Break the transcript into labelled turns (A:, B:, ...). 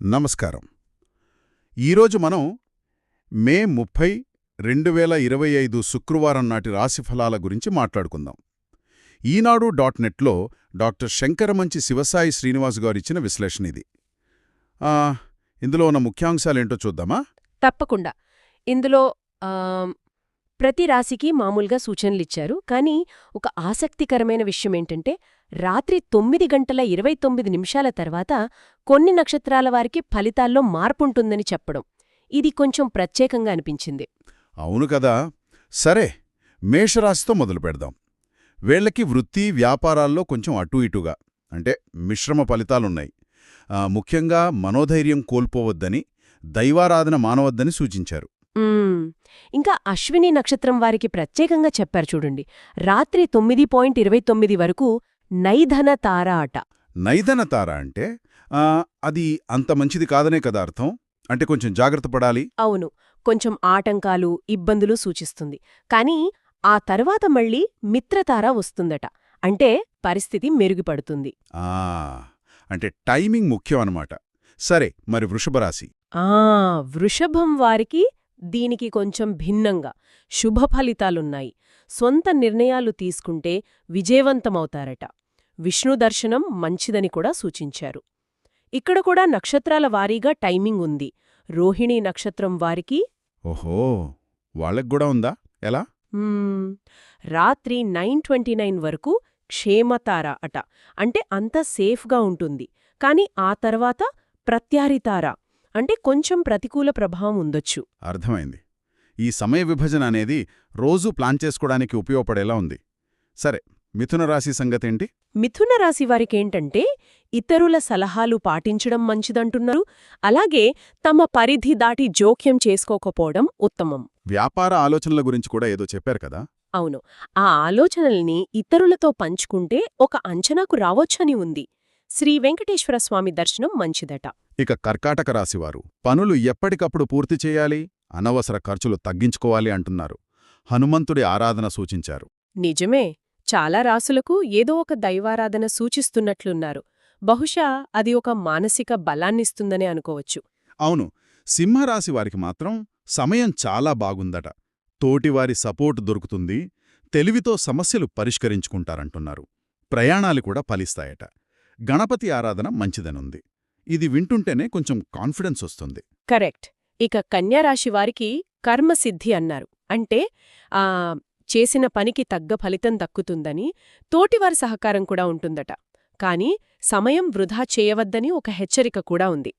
A: నమస్కారం. ఈరోజు మనం మే 30, 2025 శుక్రవారం నాటి రాశిఫలాల గురించి మాట్లాడుకుందాం. ఈనాడు .నెట్లో డాక్టర్ శంకరమంచి శివసాయి శ్రీనివాస్ గారిచ్చిన విశ్లేషణ ఇది. ఇందులో ఉన్న ముఖ్యాంశాలేంటో చూద్దామా?
B: తప్పకుండా. ఇందులో ప్రతి రాశికి మామూలుగా సూచనలిచ్చారు. కానీ ఒక ఆసక్తికరమైన విషయమేంటంటే రాత్రి 9:29 తర్వాత కొన్ని నక్షత్రాల వారికి ఫలితాల్లో మార్పుంటుందని చెప్పడం. ఇది కొంచెం ప్రత్యేకంగా అనిపించింది.
A: అవును కదా. సరే, మేషరాశితో మొదలు పెడదాం. వీళ్లకి వృత్తి, వ్యాపారాల్లో కొంచెం అటూ ఇటుగా అంటే మిశ్రమ ఫలితాలున్నాయి. ముఖ్యంగా మనోధైర్యం కోల్పోవద్దని, దైవారాధన మానవద్దని సూచించారు.
B: ఇంకా అశ్విని నక్షత్రం వారికి ప్రత్యేకంగా చెప్పారు చూడండి. రాత్రి 9:29 వరకు నైధన తార అట.
A: నైధన తార అంటే అది అంత మంచిది కాదనే కదా అర్థం? అంటే కొంచెం జాగ్రత్త పడాలి.
B: అవును, కొంచెం ఆటంకాలు, ఇబ్బందులు సూచిస్తుంది. కానీ ఆ తర్వాత మళ్ళీ మిత్రతార వస్తుందట. అంటే పరిస్థితి మెరుగుపడుతుంది.
A: అంటే టైమింగ్ ముఖ్యం అన్నమాట. సరే, మరి వృషభరాశి?
B: వృషభం వారికి దీనికి కొంచెం భిన్నంగా శుభ ఫలితాలున్నాయి. సొంత నిర్ణయాలు తీసుకుంటే విజయవంతమవుతారట. విష్ణు దర్శనం మంచిదని కూడా సూచించారు. ఇక్కడ కూడా నక్షత్రాల వారీగా టైమింగ్ ఉంది. రోహిణీ నక్షత్రం వారికి
A: ఓహో, వాళ్ళకి ఉందా? ఎలా?
B: రాత్రి 9:29 వరకు క్షేమతార అట. అంటే అంత సేఫ్గా ఉంటుంది. కాని ఆ తర్వాత ప్రత్యారితార అంటే కొంచెం ప్రతికూల ప్రభావం ఉండొచ్చు.
A: అర్థమైంది. ఈ సమయ విభజన అనేది రోజూ ప్లాన్ చేసుకోవడానికి ఉపయోగపడేలా ఉంది. సరే, మిథున రాశి సంగతేంటి?
B: మిథున రాశి వారికేంటంటే ఇతరుల సలహాలు పాటించడం మంచిదంటున్నారు. అలాగే తమ పరిధి దాటి జోక్యం చేసుకోకపోవడం ఉత్తమం.
A: వ్యాపార ఆలోచనల గురించి కూడా ఏదో చెప్పారు కదా?
B: అవును, ఆ ఆలోచనల్ని ఇతరులతో పంచుకుంటే ఒక అంచనాకు రావొచ్చని ఉంది. శ్రీ వెంకటేశ్వరస్వామి దర్శనం మంచిదట.
A: ఇక కర్కాటక రాశివారు పనులు ఎప్పటికప్పుడు పూర్తి చేయాలి, అనవసర ఖర్చులు తగ్గించుకోవాలి అంటున్నారు. హనుమంతుడి ఆరాధన సూచించారు.
B: నిజమే, చాలా రాసులకు ఏదో ఒక దైవారాధన సూచిస్తున్నట్లున్నారు. బహుశా అది ఒక మానసిక బలాన్నిస్తుందనే అనుకోవచ్చు.
A: అవును, సింహరాశి వారికి మాత్రం సమయం చాలా బాగుందట. తోటివారి సపోర్టు దొరుకుతుంది, తెలివితో సమస్యలు పరిష్కరించుకుంటారంటున్నారు. ప్రయాణాలు కూడా ఫలిస్తాయట. గణపతి ఆరాధన మంచిదనుంది. ఇది వింటుంటేనే కొంచెం కాన్ఫిడెన్స్ వస్తుంది.
B: కరెక్ట్. ఇక కన్యారాశి వారికి కర్మసిద్ధి అన్నారు. అంటే చేసిన పనికి తగ్గ ఫలితం దక్కుతుందని, తోటివారి సహకారం కూడా ఉంటుందట. కాని సమయం వృధా చేయవద్దని ఒక హెచ్చరిక కూడా ఉంది.